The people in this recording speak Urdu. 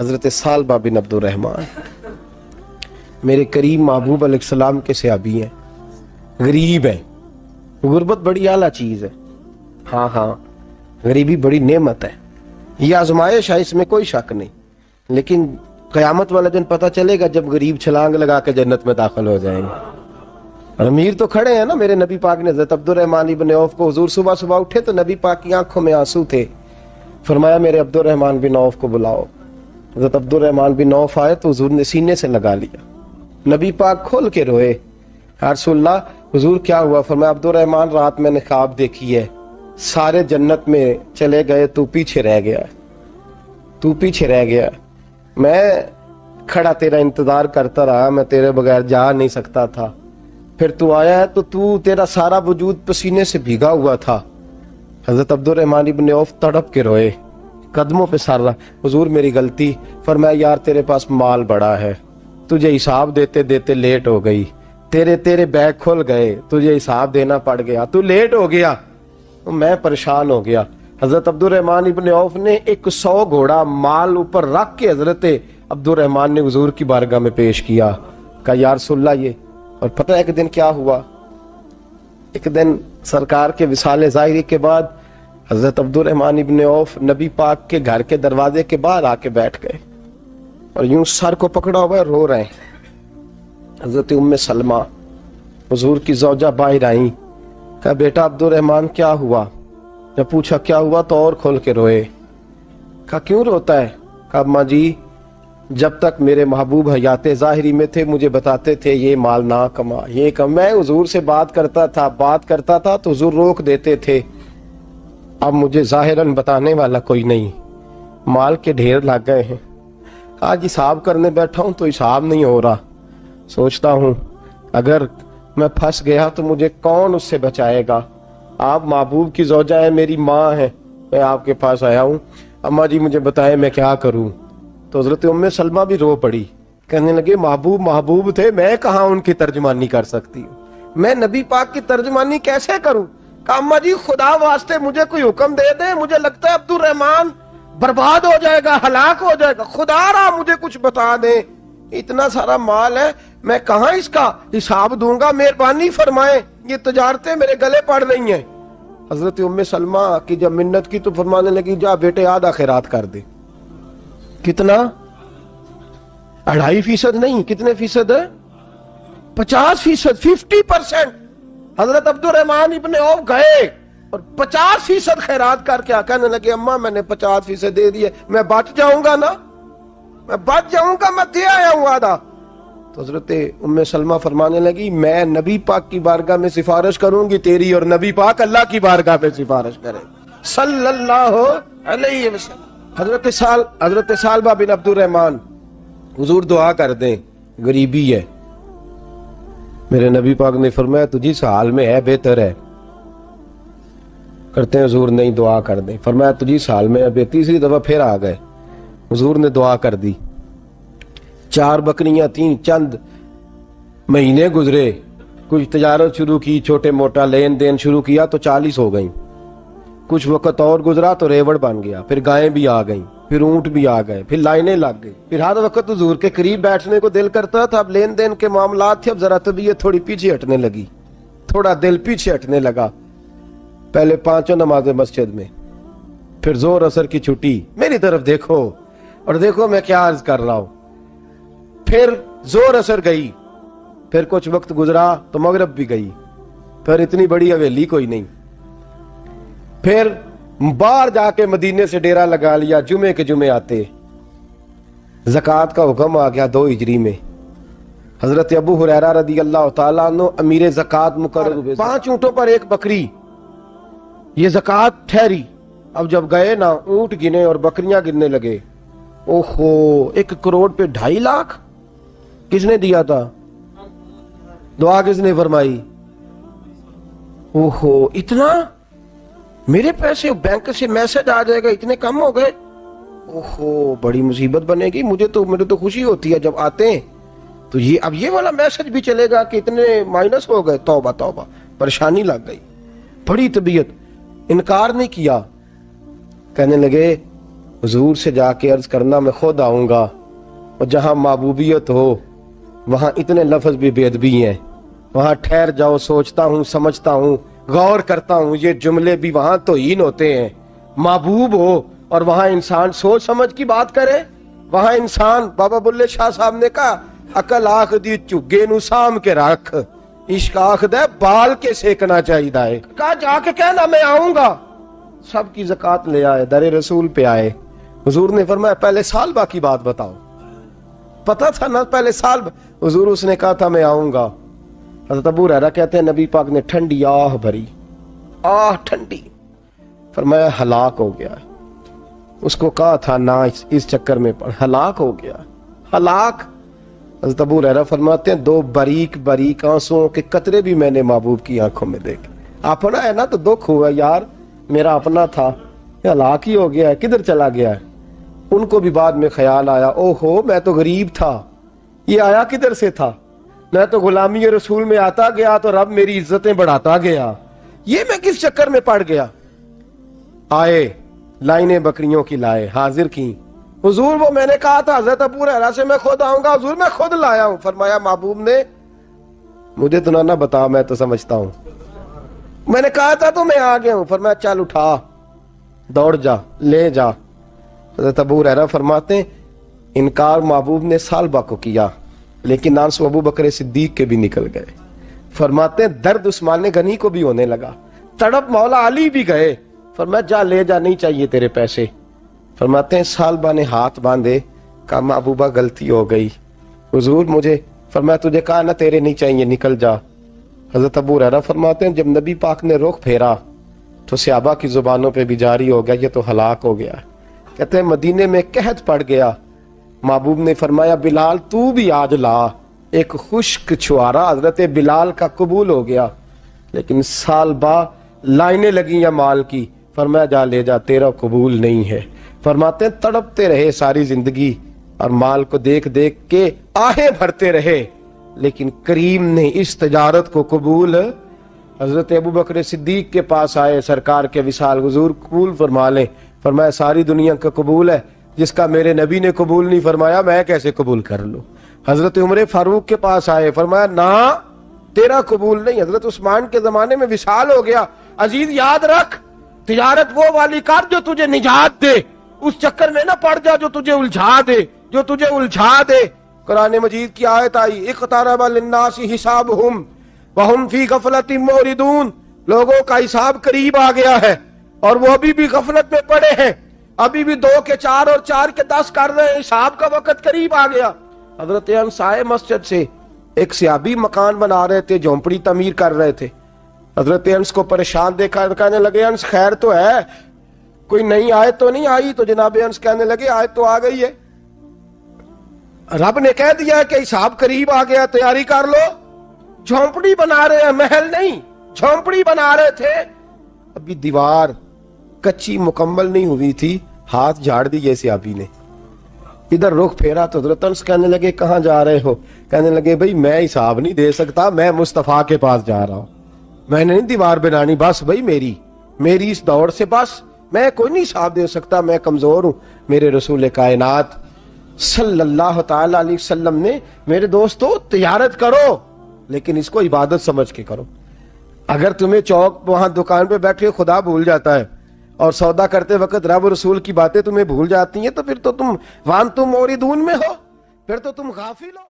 حضرت سالبہ بن عبد الرحمن میرے کریم محبوب علیہ السلام کے صحابی ہیں، غریب ہیں۔ غربت بڑی اعلیٰ چیز ہے، ہاں غریبی بڑی نعمت ہے، یہ آزمائش ہے، اس میں کوئی شک نہیں، لیکن قیامت والا دن پتہ چلے گا جب غریب چھلانگ لگا کے جنت میں داخل ہو جائیں گے۔ اور امیر تو کھڑے ہیں نا، میرے نبی پاک نے حضرت عبد الرحمن ابن عوف کو، حضور صبح صبح اٹھے تو نبی پاک کی آنکھوں میں آنسو تھے، فرمایا میرے عبد الرحمن بن عوف کو بلاؤ۔ حضرت عبد الرحمن بن عوف آئے تو حضور نے سینے سے لگا لیا، نبی پاک کھول کے روئے، یا رسول اللہ حضور کیا ہوا؟ فرمایا عبد الرحمن رات میں نے خواب دیکھی ہے، سارے جنت میں چلے گئے، تو پیچھے رہ گیا، تو پیچھے رہ گیا، میں کھڑا تیرا انتظار کرتا رہا، میں تیرے بغیر جا نہیں سکتا تھا، پھر تو آیا ہے تو تیرا سارا وجود پسینے سے بھیگا ہوا تھا۔ حضرت عبد الرحمن ابن عوف تڑپ کے روئے، قدموں پہ سر رہا، حضور میری غلطی۔ فرمایا یار تیرے پاس مال بڑا ہے، تجھے حساب دیتے دیتے لیٹ ہو گئی، تیرے بیگ کھل گئے، تجھے حساب دینا پڑ گیا، تو لیٹ ہو گیا، میں پریشان ہو گیا۔ حضرت عبد الرحمن ابن عوف نے 100 گھوڑا مال اوپر رکھ کے حضرت عبد الرحمن نے حضور کی بارگاہ میں پیش کیا، کہا یا رسول اللہ یہ۔ اور پتہ ہے ایک دن کیا ہوا؟ ایک دن سرکار کے وصال ظاہری کے بعد حضرت عبد الرحمن ابن عوف نبی پاک کے گھر کے دروازے کے باہر آ کے بیٹھ گئے اور یوں سر کو پکڑا ہوا ہے، رو رہے ہیں۔ حضرت ام سلمہ حضور کی زوجہ باہر آئیں، کہا بیٹا عبد الرحمن کیا ہوا؟ جب پوچھا کیا ہوا تو اور کھول کے روئے، کہا کیوں روتا ہے؟ کہا اماں جی جب تک میرے محبوب حیات ظاہری میں تھے مجھے بتاتے تھے یہ مال نہ کما، یہ کم، میں حضور سے بات کرتا تھا تو حضور روک دیتے تھے، اب مجھے ظاہراً بتانے والا کوئی نہیں، مال کے ڈھیر لگ گئے ہیں، آج حساب کرنے بیٹھا ہوں تو حساب نہیں ہو رہا، سوچتا ہوں اگر میں پھنس گیا تو مجھے کون اس سے بچائے گا؟ آپ محبوب کی زوجہ ہیں، میری ماں ہے، میں آپ کے پاس آیا ہوں، اماں جی مجھے بتائیں میں کیا کروں؟ تو حضرت ام سلمہ بھی رو پڑی، کہنے لگے محبوب تھے، میں کہاں ان کی ترجمانی کر سکتی ہوں، میں نبی پاک کی ترجمانی کیسے کروں؟ کہا اماں جی خدا واسطے مجھے کوئی حکم دے دیں، مجھے لگتا ہے عبد الرحمن برباد ہو جائے گا، ہلاک ہو جائے گا، خدا را مجھے کچھ بتا دیں، اتنا سارا مال ہے میں کہاں اس کا حساب دوں گا، مہربانی فرمائیں، یہ تجارتیں میرے گلے پڑ رہی ہیں۔ حضرت ام سلمہ کی جب منت کی تو فرمانے لگی جا بیٹے آدھا خیرات کر دے۔ کتنا؟ 2.5% نہیں، کتنے فیصد ہے؟ 50%، 50%۔ حضرت عبد الرحمن ابن عوف گئے اور 50% خیرات کر کے کہنے لگے اماں میں نے 50% دے دیے، میں بچ جاؤں گا نا، میں بچ جاؤں گا، میں دے آیا ہوں آدھا۔ تو حضرت ام سلمہ فرمانے لگی میں نبی پاک کی بارگاہ میں سفارش کروں گی تیری، اور نبی پاک اللہ کی بارگاہ میں سفارش کرے صلی اللہ علیہ وسلم۔ حضرت سالبہ بن عبد الرحمن، حضور دعا کر دیں، غریبی ہے، میرے نبی پاک نے فرمایا تجھی اس حال میں ہے بہتر ہے، کرتے ہیں حضور نہیں دعا کر دیں، فرمایا تجھی اس حال میں ہے، تیسری دفعہ پھر آ گئے، حضور نے دعا کر دی، 4 بکریاں تھیں، چند مہینے گزرے، کچھ تجارت شروع کی، چھوٹے موٹا لین دین شروع کیا تو 40 ہو گئیں، کچھ وقت اور گزرا تو ریوڑ بن گیا، پھر گائیں بھی آ گئیں، پھر اونٹ بھی آ گئے، پھر لائنیں لگ گئی، پھر ہر وقت حضور کے قریب بیٹھنے کو دل کرتا تھا، اب لین دین کے معاملات تھے، اب ذرا طبیعت تھوڑی پیچھے ہٹنے لگی، تھوڑا دل پیچھے ہٹنے لگا، پہلے 5 نمازیں مسجد میں، پھر زور اثر کی چھٹی، میری طرف دیکھو اور دیکھو میں کیا عرض کر رہا ہوں، پھر زور اثر گئی، پھر کچھ وقت گزرا تو مغرب بھی گئی، پھر اتنی بڑی حویلی کوئی نہیں، پھر باہر جا کے مدینے سے ڈیرا لگا لیا، جمعے کے جمعے آتے، زکوٰۃ کا حکم آ گیا 2 ہجری میں، حضرت ابو ہریرہ رضی اللہ تعالیٰ عنہ امیر زکوٰۃ مقرر ہوئے، 5 اونٹوں پر 1 بکری، یہ زکوٰۃ ٹھہری۔ اب جب گئے نا اونٹ گنے اور بکریاں گننے لگے، اوہو 1 کروڑ پہ 2.5 لاکھ، کس نے دیا تھا؟ دعا کس نے فرمائی؟ اوہو اتنا، میرے پیسے بینک سے میسج آ جائے گا اتنے کم ہو گئے، اوہو بڑی مصیبت بنے گی، مجھے تو خوشی ہوتی ہے جب آتے ہیں تو اب یہ والا میسج بھی چلے گا کہ اتنے مائنس ہو گئے، توبہ توبہ، پریشانی لگ گئی، بڑی طبیعت، انکار نہیں کیا، کہنے لگے حضور سے جا کے عرض کرنا میں خود آؤں گا، اور جہاں محبوبیت ہو وہاں اتنے لفظ بھی بے ادبی ہیں، وہاں ٹھہر جاؤ، سوچتا ہوں، سمجھتا ہوں، غور کرتا ہوں، یہ جملے بھی وہاں توہین ہوتے ہیں۔ محبوب ہو اور وہاں انسان سوچ سمجھ کی بات کرے، وہاں انسان، بابا بلے شاہ صاحب نے کہا عقل آخ دی چگے نو سام کے رکھ، عشق آخ دے بال کے سیکنا چاہیے ہے۔ کہا جا کے کہنا میں آؤں گا۔ سب کی زکوٰۃ لے آئے، در رسول پہ آئے، حضور نے فرمایا پہلے سال با کی بات بتاؤ۔ پتا تھا نا پہلے سال حضور اس نے کہا تھا میں آؤں گا۔ حضرت ابو ہریرہ کہتے ہیں نبی پاک نے ٹھنڈی آہ بھری، آہ ٹھنڈی، فرمایا ہلاک ہو گیا۔ اس کو کہا تھا نہ اس چکر میں پڑ، ہلاک ہو گیا، ہلاک۔ حضرت ابو ہریرہ فرماتے ہیں دو باریک باریک آنسوؤں کے قطرے بھی میں نے محبوب کی آنکھوں میں دیکھے۔ اپنا ہے نا تو دکھ ہوا، یار میرا اپنا تھا، ہلاک ہی ہو گیا ہے، کدھر چلا گیا ہے۔ ان کو بھی بعد میں خیال آیا، او ہو میں تو غریب تھا، یہ آیا کدھر سے تھا، میں تو غلامی رسول میں آتا گیا تو رب میری عزتیں بڑھاتا گیا، یہ میں کس چکر میں پڑ گیا۔ آئے لائنیں بکریوں کی لائے، حاضر کی، حضور وہ میں نے کہا تھا حضرت ابو ہریرہ سے میں خود آؤں گا، حضور میں خود لایا ہوں۔ فرمایا محبوب نے مجھے تو نہ بتا، میں تو سمجھتا ہوں، میں نے کہا تھا تو میں آ گیا ہوں۔ فرمایا چل اٹھا، دوڑ جا، لے جا۔ حضرت ابو ہریرہ فرماتے ہیں انکار محبوب نے سالبہ کو کیا، لیکن آنسو ابو بکر صدیق کے بھی نکل گئے۔ فرماتے ہیں درد عثمان غنی کو بھی ہونے لگا، تڑپ مولا علی بھی گئے۔ فرمایا جا لے جا، نہیں چاہیے تیرے پیسے۔ فرماتے ہیں سالبہ نے ہاتھ باندھے، کہا محبوبہ غلطی ہو گئی، حضور مجھے، فرمایا تجھے کہا نہ تیرے نہیں چاہیے، نکل جا۔ حضرت ابو ہریرہ فرماتے ہیں جب نبی پاک نے رخ پھیرا تو صحابہ کی زبانوں پہ بھی جاری ہو گیا یہ تو ہلاک ہو گیا۔ کہتے ہیں مدینے میں قحط پڑ گیا، محبوب نے فرمایا بلال تو بھی آج لا، ایک خشک چھوارا حضرت بلال کا قبول ہو گیا۔ لیکن سال با لائنیں لگی یا مال کی، فرمایا جا لے جا، تیرا قبول نہیں ہے۔ فرماتے ہیں تڑپتے رہے ساری زندگی اور مال کو دیکھ دیکھ کے آہیں بھرتے رہے، لیکن کریم نے اس تجارت کو قبول۔ حضرت ابو بکر صدیق کے پاس آئے، سرکار کے وصال، حضور قبول فرما لیں۔ فرمایا ساری دنیا کا قبول ہے، جس کا میرے نبی نے قبول نہیں فرمایا میں کیسے قبول کر لوں۔ حضرت عمر فاروق کے پاس آئے، فرمایا نہ تیرا قبول نہیں۔ حضرت عثمان کے زمانے میں وصال ہو گیا۔ عزیز یاد رکھ، تجارت وہ والی کر جو تجھے نجات دے، اس چکر میں نہ پڑ جا جو تجھے الجھا دے، جو تجھے الجھا دے۔ قرآن مجید کی آیت آئی اقترب للناس حسابہم وہم فی غفلۃ معرضون، لوگوں کا حساب قریب آ گیا ہے اور وہ ابھی بھی غفلت میں پڑے ہیں، ابھی بھی 2 کے 4 اور 4 کے 10 کر رہے ہیں، حساب کا وقت قریب آ گیا۔ حضرت انس آئے مسجد سے، ایک صحابی مکان بنا رہے تھے، جھونپڑی تعمیر کر رہے تھے۔ حضرت انس کو پریشان دیکھا، کہنے لگے انس خیر تو ہے، کوئی نئی آیت تو نہیں آئی؟ تو جناب انس کہنے لگے آیت تو آ گئی ہے، رب نے کہہ دیا کہ حساب قریب آ گیا، تیاری کر لو۔ جھونپڑی بنا رہے ہیں، محل نہیں، جھونپڑی بنا رہے تھے، ابھی دیوار کچی مکمل نہیں ہوئی تھی، ہاتھ جھاڑ دیے صحابی نے۔ ادھر رخ پھیرا تو حضرت انس کہنے لگے کہاں جا رہے ہو؟ کہنے لگے بھئی میں حساب نہیں دے سکتا، میں مصطفیٰ کے پاس جا رہا ہوں، میں نے نہیں دیوار بنانی، بس بھئی میری اس دوڑ سے بس میں کوئی نہیں حساب دے سکتا، میں کمزور ہوں۔ میرے رسول کائنات صلی اللہ تعالی علیہ وسلم نے میرے دوستو تجارت کرو لیکن اس کو عبادت سمجھ کے کرو۔ اگر تمہیں چوک وہاں دکان پہ بیٹھے خدا بھول جاتا ہے اور سودا کرتے وقت رب رسول کی باتیں تمہیں بھول جاتی ہیں تو پھر تو تم وانتم موردون میں ہو، پھر تو تم غافل ہو۔